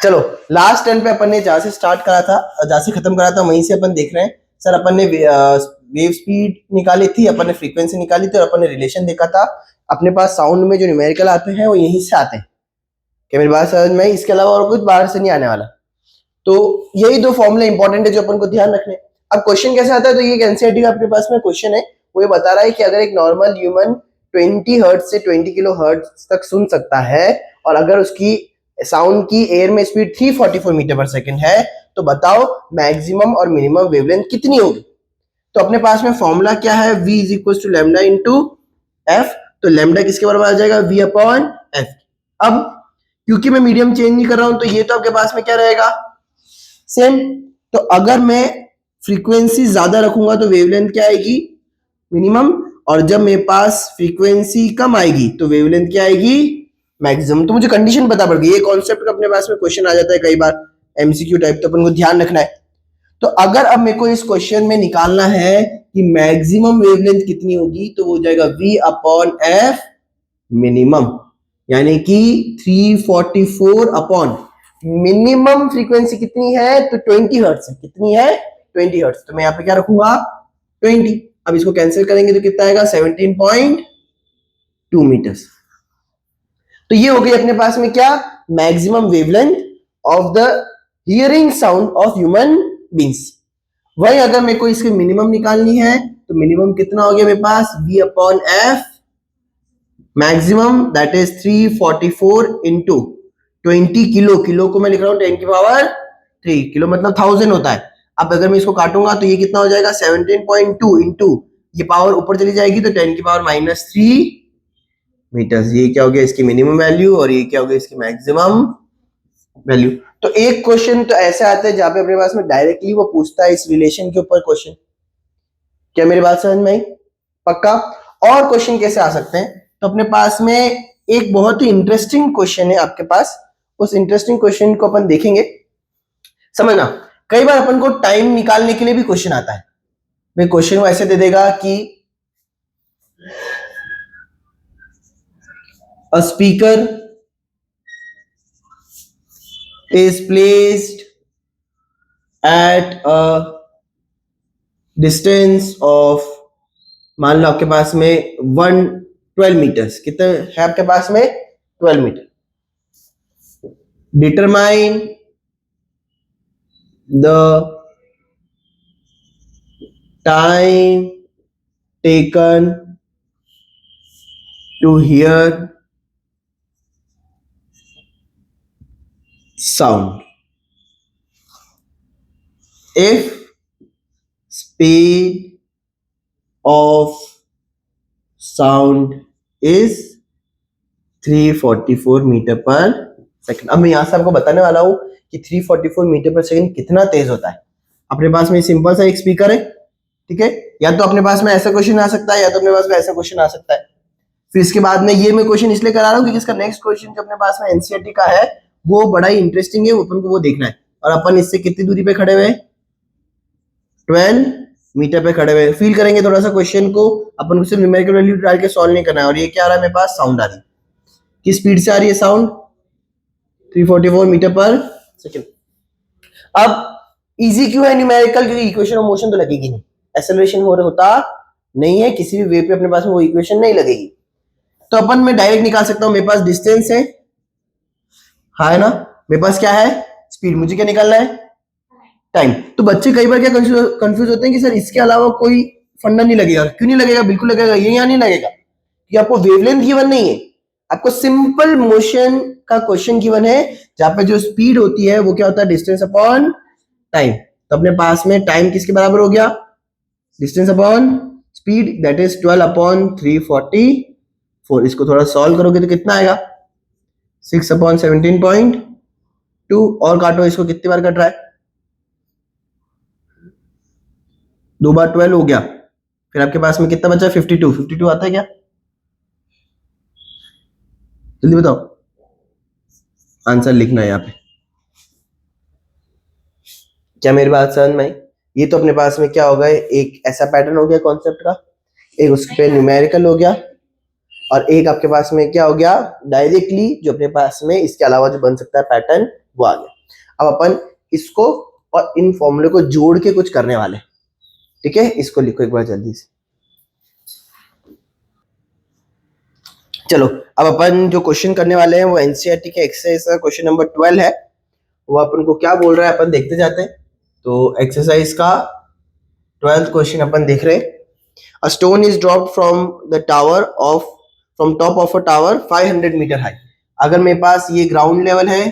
चलो last turn पे अपन ने जहां से स्टार्ट करा था, जहां से खत्म करा था, वहीं से अपन देख रहे हैं। सर अपन ने वेव स्पीड निकाली थी, अपन ने फ्रीक्वेंसी निकाली थी और अपन ने रिलेशन देखा था। अपने पास साउंड में जो न्यूमेरिकल आते हैं वो यहीं से आते हैं। क्या मेरी बात समझ में आई? इसके अलावा और कुछ बाहर से नहीं आने वाला। तो यही दो फॉर्मूले इंपॉर्टेंट है जो अपन को ध्यान रखने। अब क्वेश्चन कैसे आता है, तो ये एनसीईआरटी का अपने पास में क्वेश्चन है। वो ये बता रहा है कि अगर एक नॉर्मल ह्यूमन 20 हर्ट्ज से 20 किलो हर्ट्ज तक सुन सकता है और अगर उसकी साउंड की एयर में स्पीड 344 मीटर पर सेकंड है, तो बताओ मैक्सिमम और मिनिमम वेवलेंथ कितनी होगी। तो अपने पास में फॉर्मूला क्या है, v is equal to lambda into F. तो लैम्डा किसके बराबर आ जाएगा, v अपॉन एफ। अब क्योंकि मैं मीडियम चेंज नहीं कर रहा हूं तो ये तो आपके पास में क्या रहेगा, सेम। तो अगर मैं फ्रीक्वेंसी ज्यादा रखूंगा तो वेवलेंथ क्या आएगी, मिनिमम। और जब मेरे पास फ्रीक्वेंसी कम आएगी तो वेवलेंथ क्या आएगी, मैक्सिमम। तो मुझे कंडीशन पता पड़ गई। ये कॉन्सेप्ट का अपने पास में क्वेश्चन आ जाता है कई बार एमसीक्यू टाइप, तो अपन को ध्यान रखना है। तो अगर अब मेरे को इस क्वेश्चन में निकालना है कि मैक्सिमम वेवलेंथ कितनी होगी, तो वो हो जाएगा v अपॉन एफ मिनिमम, यानी कि 344 अपॉन मिनिमम फ्रीक्वेंसी कितनी है, तो 20 हर्ट्ज है। कितनी है, 20 हर्ट्ज। तो मैं यहाँ पे क्या रखूंगा, 20। अब इसको कैंसिल करेंगे तो कितना आएगा, 17.2 मीटर्स। तो ये हो गई अपने पास में क्या, maximum wavelength of the hearing sound of human beings. वही अगर मेरे को इसकी मिनिमम निकालनी है तो मिनिमम कितना हो गया मेरे पास, v upon F maximum that is 344 into 20 kilo. Kilo को मैं लिख रहा हूं 10 की पावर 3, किलो मतलब 1000 होता है। अब अगर मैं इसको काटूंगा तो ये कितना हो जाएगा, 17.2 इंटू ये पावर ऊपर चली जाएगी तो 10 की पावर -3 मीटर्स। ये क्या हो गया इसकी मिनिमम वैल्यू और ये क्या हो गया इसकी मैक्सिमम वैल्यू। तो एक क्वेश्चन तो ऐसे आता है जहां पे अपने पास में डायरेक्टली वो पूछता है इस रिलेशन के ऊपर क्वेश्चन। क्या मेरी बात समझ में आई? पक्का। और क्वेश्चन कैसे आ सकते हैं, तो अपने पास में एक बहुत ही इंटरेस्टिंग क्वेश्चन है आपके पास। उस इंटरेस्टिंग क्वेश्चन को अपन देखेंगे। समझना, कई बार अपन को टाइम निकालने के लिए भी क्वेश्चन आता है। वे क्वेश्चन को ऐसे दे देगा कि a speaker is placed at a distance of, मान लो आपके पास में 112 मीटर्स। कितने है आपके पास में, 12 metre. Determine the time taken to hear sound if speed of sound is 344 metre per second. अब मैं यहां से आपको बताने वाला हूं कि 344 मीटर पर सेकंड कितना तेज होता है। अपने पास में सिंपल सा एक स्पीकर है, ठीक है। या तो अपने पास में ऐसा क्वेश्चन आ सकता है या तो अपने पास में ऐसा क्वेश्चन आ सकता है। फिर इसके बाद में ये मैं क्वेश्चन इसलिए करा रहा हूं क्योंकि इसका नेक्स्ट क्वेश्चन जो अपने पास में एनसीईआरटी का है वो बड़ा ही इंटरेस्टिंग है, अपन को वो देखना है। और अपन इससे कितनी दूरी पे खड़े हुए, 12 मीटर पे खड़े हुए। फील करेंगे थोड़ा सा क्वेश्चन को। अपन को सिर्फ न्यूमेरिकल वैल्यू डाल के सॉल्व नहीं करना है। और ये क्या आ रहा है मेरे पास, साउंड आ रही है। किस स्पीड से आ रही है साउंड, 344 मीटर पर सेकंड। अब इजी क्यों है न्यूमेरिकल, क्योंकि इक्वेशन ऑफ मोशन तो लगेगी नहीं, एक्सेलरेशन होता नहीं है किसी भी वेव पे, अपने पास में वो इक्वेशन नहीं लगेगी। तो अपन मैं डायरेक्ट निकाल सकता हूं। मेरे पास डिस्टेंस है, हाँ है ना, मेरे पास क्या है, स्पीड। मुझे क्या निकालना है, टाइम। तो बच्चे कई बार क्या कंफ्यूज होते हैं कि सर इसके अलावा कोई फंडा नहीं लगेगा। क्यों नहीं लगेगा, बिल्कुल लगेगा। ये यहाँ नहीं लगेगा कि आपको वेवलेंथ गिवन नहीं है, आपको सिंपल मोशन का क्वेश्चन गिवन है जहां पे जो स्पीड होती है वो क्या होता है, डिस्टेंस अपॉन टाइम। तो अपने पास में टाइम किसके बराबर हो गया, distance upon speed, that is 12 upon 344। इसको थोड़ा सॉल्व करोगे तो कितना आएगा, 6 अपॉन 17.2। और काटो इसको, कितनी बार कट रहा है, 2 बार 12 हो गया। फिर आपके पास में कितना बचा, 52। 52 आता है क्या, जल्दी बताओ, आंसर लिखना है यहाँ पे। क्या मेरी बात समझ में आई? ये तो अपने पास में क्या होगा, एक ऐसा पैटर्न हो गया कॉन्सेप्ट का, एक उस पे न्यूमेरिकल हो गया, और एक आपके पास में क्या हो गया, डायरेक्टली जो अपने पास में इसके अलावा जो बन सकता है पैटर्न वो आ गया। अब अपन इसको और इन फॉर्मूले को जोड़ के कुछ करने वाले, ठीक है। इसको लिखो एक बार जल्दी से। चलो अब अपन जो क्वेश्चन करने वाले हैं वो एनसीईआरटी के एक्सरसाइज का क्वेश्चन नंबर 12 है। वो अपन को क्या बोल रहा है अपन देखते जाते हैं। तो एक्सरसाइज का 12th क्वेश्चन अपन देख रहे हैं। A stone is dropped from top of a tower 500 metre high. अगर मेरे पास ये ग्राउंड लेवल है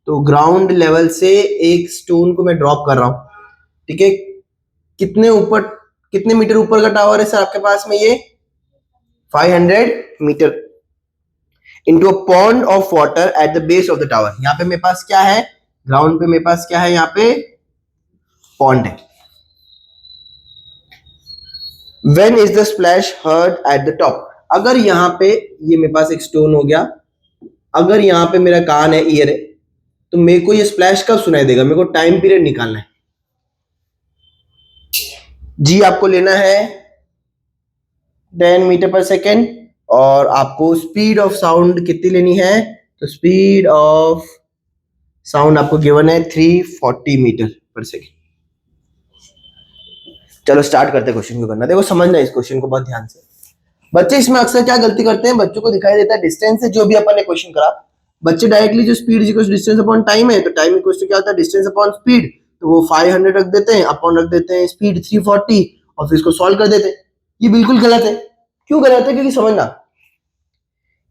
तो ग्राउंड लेवल से एक स्टोन को मैं ड्रॉप कर रहा हूं, ठीक है। कितने मीटर ऊपर का टावर है सर आपके पास में, ये 500 metre into a pond of water at the base of the tower। यहाँ पे मेरे पास क्या है, ग्राउंड पे मेरे पास क्या है, यहाँ पे पॉन्ड है। When is the splash heard at the top। अगर यहाँ पे ये मेरे पास एक स्टोन हो गया, अगर यहाँ पे मेरा कान है, ईयर है, तो मेरे को ये स्प्लैश कब सुनाई देगा, मेरे को टाइम पीरियड निकालना है। जी आपको लेना है 10 मीटर पर सेकेंड और आपको स्पीड ऑफ साउंड कितनी लेनी है, तो स्पीड ऑफ साउंड आपको गिवन है 340 मीटर पर सेकेंड। चलो स्टार्ट करते हैं क्वेश्चन को करना। देखो समझना इस क्वेश्चन को बहुत ध्यान से। बच्चे इसमें अक्सर क्या गलती करते हैं, बच्चों को दिखाई देता है डिस्टेंस से जो भी अपन ने क्वेश्चन करा, बच्चे डायरेक्टली जो speed equals distance upon time है, तो टाइम इक्वल्स टू क्या होता है, डिस्टेंस अपॉन स्पीड, तो वो 500 रख देते हैं, अपॉन रख देते हैं स्पीड 340 और फिर इसको सॉल्व कर देते हैं। ये बिल्कुल गलत है। क्यों गलत है, क्योंकि समझना,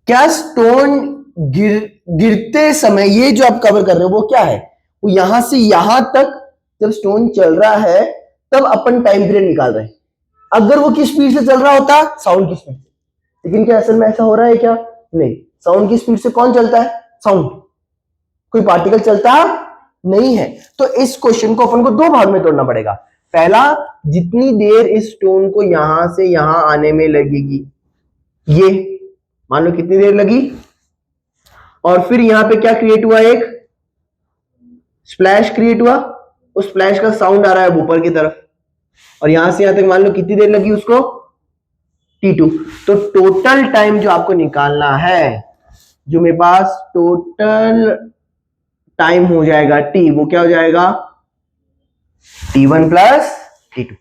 क्या स्टोन गिरते समय ये जो आप कवर कर रहे हो वो क्या है, वो यहां से यहां तक जब स्टोन चल रहा है तब अपन टाइम पीरियड निकाल रहे हैं। अगर वो किस स्पीड से चल रहा होता, साउंड की स्पीड से। लेकिन क्या असल में ऐसा हो रहा है क्या, नहीं। साउंड की स्पीड से कौन चलता है, साउंड, कोई पार्टिकल चलता नहीं है। तो इस क्वेश्चन को अपन को दो भाग में तोड़ना पड़ेगा। पहला, जितनी देर इस स्टोन को यहां से यहां आने में लगेगी, ये मान लो कितनी देर लगी, और फिर यहां पे क्या क्रिएट हुआ, एक स्प्लैश क्रिएट हुआ, उस स्प्लैश का साउंड आ रहा है ऊपर की तरफ, और यहां से यहां तक मान लो कितनी देर लगी उसको, T2। तो टोटल टाइम जो आपको निकालना है, जो मेरे पास टोटल टाइम हो जाएगा T, वो क्या हो जाएगा, T1 प्लस T2।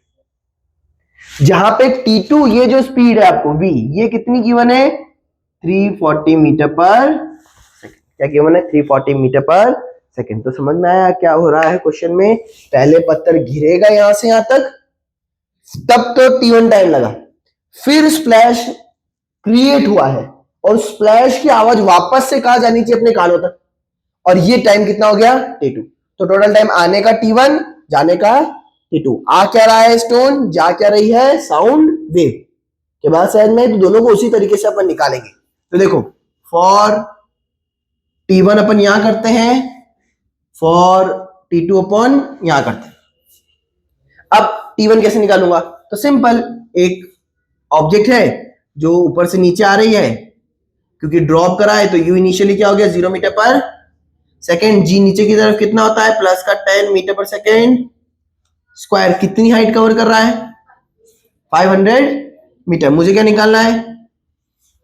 जहां पे T2 ये जो स्पीड है आपको V, ये कितनी गिवन है, 340 मीटर पर सेकेंड। क्या गिवन है, 340 मीटर पर सेकेंड। तो समझ में आया क्या हो रहा है क्वेश्चन में। पहले पत्थर गिरेगा यहां से यहां तक, तब तो T1 टाइम लगा, फिर स्प्लैश क्रिएट हुआ है और स्प्लैश की आवाज वापस से कहां जानी चाहिए, अपने कानों तक, और ये टाइम कितना हो गया, T2। तो टोटल टाइम आने का T1, जाने का T2। आ क्या रहा है स्टोन, जा क्या रही है साउंड वेव। के बाद शायद में तो दोनों को उसी तरीके से अपन निकालेंगे। तो देखो फॉर T1 अपन यहां करते हैं, फॉर T2 अपन यहां करते हैं। अब T1 कैसे निकालूंगा, तो सिंपल, एक ऑब्जेक्ट है जो ऊपर से नीचे आ रही है, क्योंकि ड्रॉप करा है तो U इनिशियली क्या हो गया, 0 मीटर पर सेकेंड। G नीचे की तरफ कितना होता है, प्लस का 10 मीटर पर सेकेंड स्क्वायर। कितनी हाइट कवर कर रहा है, 500 मीटर। मुझे क्या निकालना है,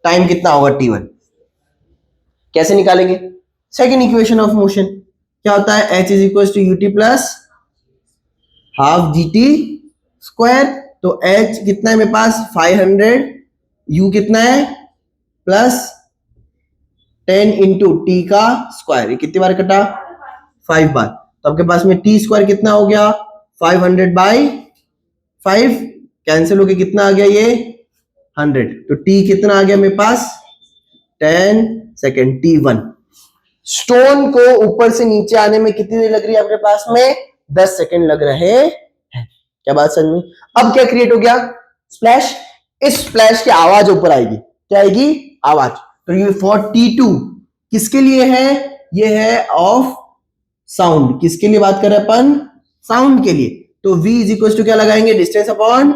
टाइम कितना होगा T1। कैसे निकालेंगे, सेकेंड इक्वेशन ऑफ मोशन क्या होता है, H is equal to UT plus half GT square. तो H कितना है मेरे पास 500, U कितना है प्लस 10 इंटू T का स्क्वायर। ये कितनी बार कटा, 5 बार। तो आपके पास में T स्क्वायर कितना हो गया, 500 बाई 5, कैंसिल होके कितना आ गया, ये 100। तो T कितना आ गया मेरे पास, 10 सेकेंड, T1। स्टोन को ऊपर से नीचे आने में कितनी देर लग रही है आपके पास में, 10 सेकेंड लग रहे हैं। क्या बात समझ में। अब क्या क्रिएट हो गया, स्प्लैश। इस स्प्लैश की आवाज ऊपर आएगी, क्या आएगी, आवाज। तो ये फॉर T2 किसके लिए है, ये है ऑफ साउंड। किसके लिए बात कर रहे हैं अपन, साउंड के लिए। तो V इज इक्वल टू क्या लगाएंगे, डिस्टेंस अपॉन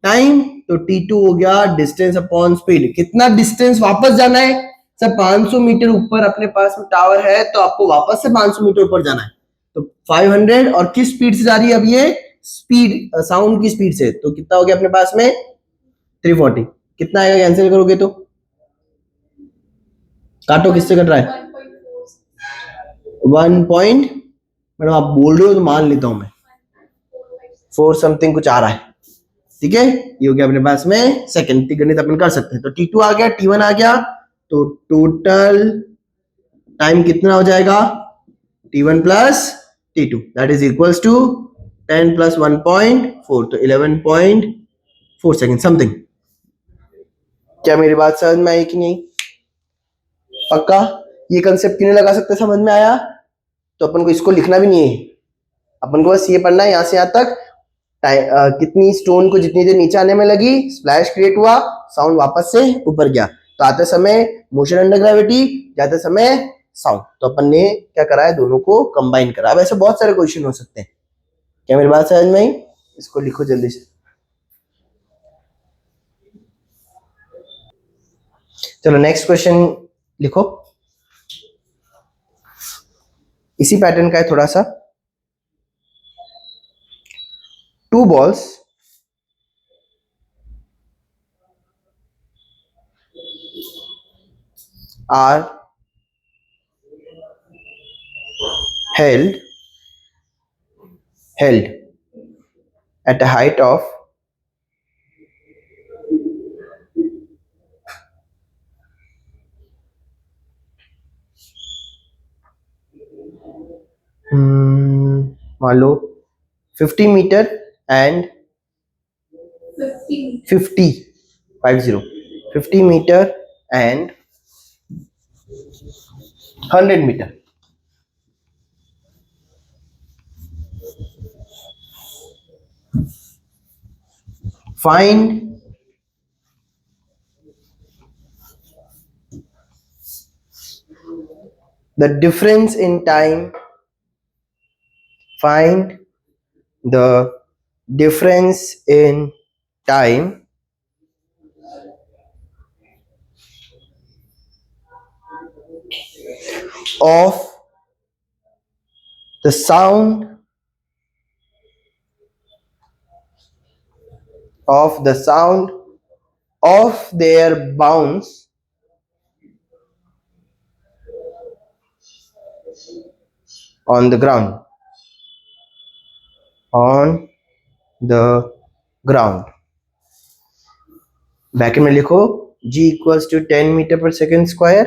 टाइम। तो T2 हो गया डिस्टेंस अपॉन स्पीड। कितना डिस्टेंस वापस जाना है सर, 500 मीटर ऊपर अपने पास में टावर है, तो आपको वापस से 500 मीटर ऊपर जाना है। तो 500, और किस स्पीड से जा रही है अब ये, स्पीड साउंड की स्पीड से। तो कितना हो गया अपने पास में 340। कितना आएगा, कैंसिल करोगे तो काटो, किससे कट रहा है? 1 पॉइंट, मैडम आप बोल रहे हो तो मान लेता हूं मैं, 4 समथिंग कुछ आ रहा है। ठीक है, ये हो गया अपने पास में सेकंड गणित अपन कर सकते हैं। तो T2 आ गया, T1 आ गया, तो टोटल टाइम कितना हो जाएगा? T1 plus T2 that is equals to 10 plus 1.4, तो 11.4 सेकेंड समथिंग। क्या मेरी बात समझ में आई कि नहीं? पक्का ये कंसेप्ट क्यों नहीं लगा सकते? समझ में आया? तो अपन को इसको लिखना भी नहीं है, अपन को बस ये पढ़ना है यहाँ से यहाँ तक। कितनी स्टोन को जितनी देर नीचे आने में लगी, स्प्लैश क्रिएट हुआ, साउंड वापस से ऊपर गया, तो आते समय मोशन अंडर ग्रेविटी, जाते समय साउंड। तो अपन ने क्या करा है, दोनों को कंबाइन करा। वैसे बहुत सारे क्वेश्चन हो सकते हैं। क्या मेरी बात समझ में आई? इसको लिखो जल्दी से। चलो नेक्स्ट क्वेश्चन लिखो, इसी पैटर्न का है थोड़ा सा। 2 balls are held at a height of 50 meter and 50 meter and 100 meter. Find the difference in time. Find the difference in time of the sound of their bounce on the ground. Bracket में लिखो G equals to 10 meter per second square,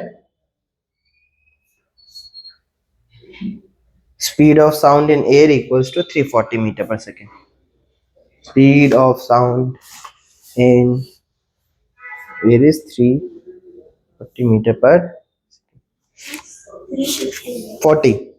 speed of sound in air equals to 340 meter per second. Speed of sound in air is 340 meter per 40.